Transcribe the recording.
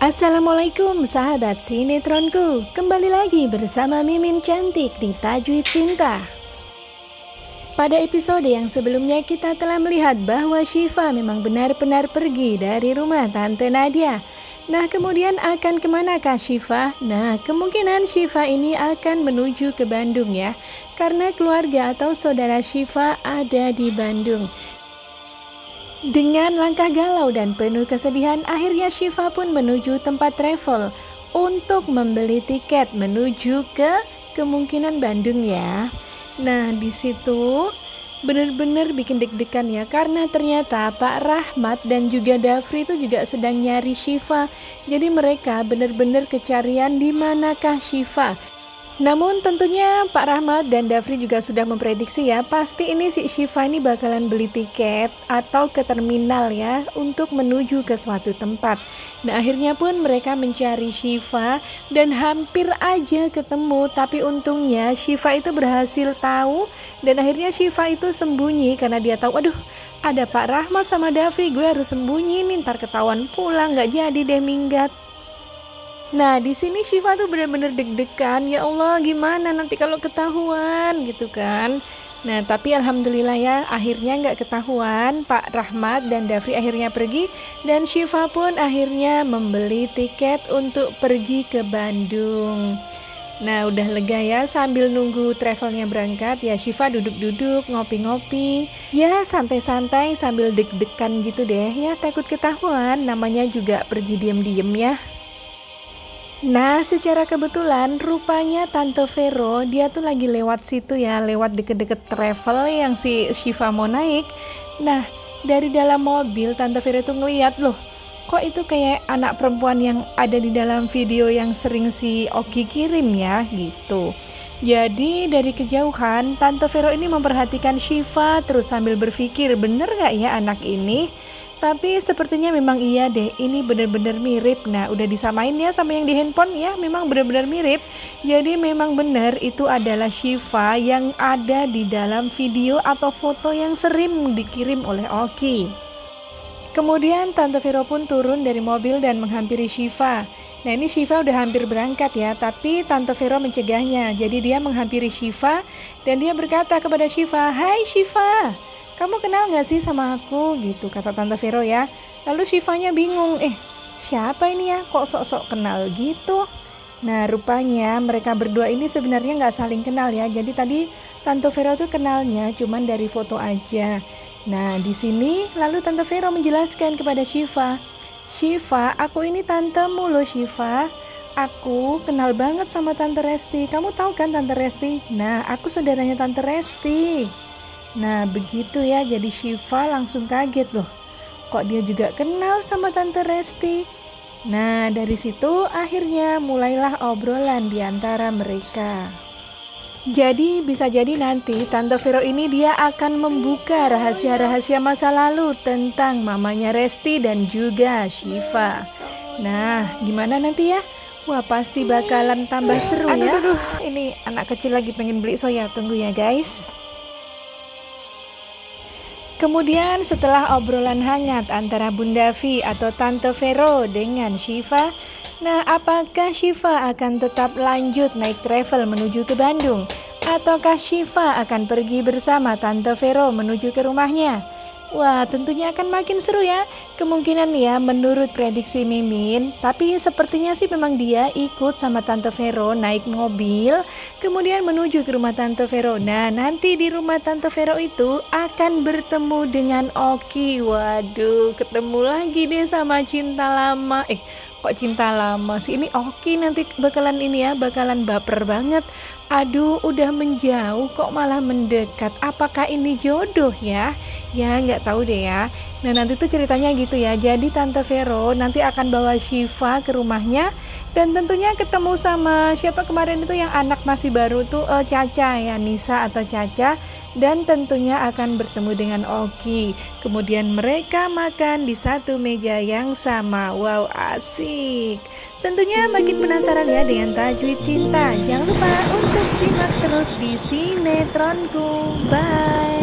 Assalamualaikum sahabat sinetronku, kembali lagi bersama Mimin Cantik di Tajwid Cinta. Pada episode yang sebelumnya kita telah melihat bahwa Syifa memang benar-benar pergi dari rumah Tante Nadia. Nah, kemudian akan kemanakah Syifa? Nah, kemungkinan Syifa ini akan menuju ke Bandung ya, karena keluarga atau saudara Syifa ada di Bandung. Dengan langkah galau dan penuh kesedihan, akhirnya Syifa pun menuju tempat travel untuk membeli tiket menuju ke kemungkinan Bandung ya. Nah, di situ benar-benar bikin deg-degan ya, karena ternyata Pak Rahmat dan juga Dafri itu juga sedang nyari Syifa. Jadi mereka benar-benar kecarian di manakah Syifa. Namun tentunya Pak Rahmat dan Dafri juga sudah memprediksi ya, pasti ini si Syifa ini bakalan beli tiket atau ke terminal ya untuk menuju ke suatu tempat. Nah, akhirnya pun mereka mencari Syifa dan hampir aja ketemu, tapi untungnya Syifa itu berhasil tahu dan akhirnya Syifa itu sembunyi karena dia tahu, aduh ada Pak Rahmat sama Dafri, gue harus sembunyi nih, ntar ketahuan pulang, nggak jadi deh minggat. Nah, di sini Syifa tuh bener-bener deg-degan, ya Allah gimana nanti kalau ketahuan gitu kan. Nah, tapi alhamdulillah ya, akhirnya nggak ketahuan. Pak Rahmat dan Dafri akhirnya pergi dan Syifa pun akhirnya membeli tiket untuk pergi ke Bandung. Nah, udah lega ya, sambil nunggu travelnya berangkat ya Syifa duduk-duduk ngopi-ngopi ya, santai-santai sambil deg-degan gitu deh ya, takut ketahuan, namanya juga pergi diem-diem ya. Nah, secara kebetulan rupanya Tante Vero dia tuh lagi lewat situ ya, lewat deket-deket travel yang si Syifa mau naik. Nah, dari dalam mobil Tante Vero tuh ngeliat, loh kok itu kayak anak perempuan yang ada di dalam video yang sering si Oki kirim ya gitu. Jadi dari kejauhan Tante Vero ini memperhatikan Syifa terus sambil berpikir, bener gak ya anak ini? Tapi sepertinya memang iya deh, ini benar-benar mirip. Nah, udah disamain ya sama yang di handphone ya, memang benar-benar mirip. Jadi memang benar itu adalah Syifa yang ada di dalam video atau foto yang sering dikirim oleh Oki. Kemudian Tante Vero pun turun dari mobil dan menghampiri Syifa. Nah, ini Syifa udah hampir berangkat ya, tapi Tante Vero mencegahnya. Jadi dia menghampiri Syifa dan dia berkata kepada Syifa, "Hai Syifa, kamu kenal gak sih sama aku?" gitu kata Tante Vero ya. Lalu Syifanya bingung, siapa ini ya kok sok-sok kenal gitu. Nah, rupanya mereka berdua ini sebenarnya gak saling kenal ya. Jadi tadi Tante Vero tuh kenalnya cuman dari foto aja. Nah, di sini lalu Tante Vero menjelaskan kepada Syifa, "Syifa, aku ini tantemu loh Syifa. Aku kenal banget sama Tante Resti. Kamu tahu kan Tante Resti? Nah, aku saudaranya Tante Resti." Nah, begitu ya, jadi Syifa langsung kaget loh, kok dia juga kenal sama Tante Resti. Nah, dari situ akhirnya mulailah obrolan di antara mereka. Jadi bisa jadi nanti Tante Vero ini dia akan membuka rahasia-rahasia masa lalu tentang mamanya Resti dan juga Syifa. Nah, gimana nanti ya? Wah, pasti bakalan tambah seru ya. Aduh, ini anak kecil lagi pengen beli soya, tunggu ya guys. Kemudian setelah obrolan hangat antara Bunda Vi atau Tante Vero dengan Syifa, nah apakah Syifa akan tetap lanjut naik travel menuju ke Bandung? Ataukah Syifa akan pergi bersama Tante Vero menuju ke rumahnya? Wah, tentunya akan makin seru ya. Kemungkinan ya menurut prediksi Mimin, tapi sepertinya sih memang dia ikut sama Tante Vero naik mobil kemudian menuju ke rumah Tante Vero. Nah, nanti di rumah Tante Vero itu akan bertemu dengan Oki. Waduh, ketemu lagi deh sama cinta lama. Kok cinta lama sih? Ini Oki nanti bakalan ini ya, bakalan baper banget. Aduh, udah menjauh kok malah mendekat. Apakah ini jodoh ya? Ya nggak tahu deh ya. Nah, nanti tuh ceritanya gitu ya. Jadi Tante Vero nanti akan bawa Syifa ke rumahnya dan tentunya ketemu sama siapa kemarin itu yang anak masih baru tuh, Caca ya, Nisa atau Caca, dan tentunya akan bertemu dengan Oki. Kemudian mereka makan di satu meja yang sama. Wow, asik. Tentunya makin penasaran ya dengan Tajwid Cinta. Jangan lupa untuk simak terus di sinetronku. Bye.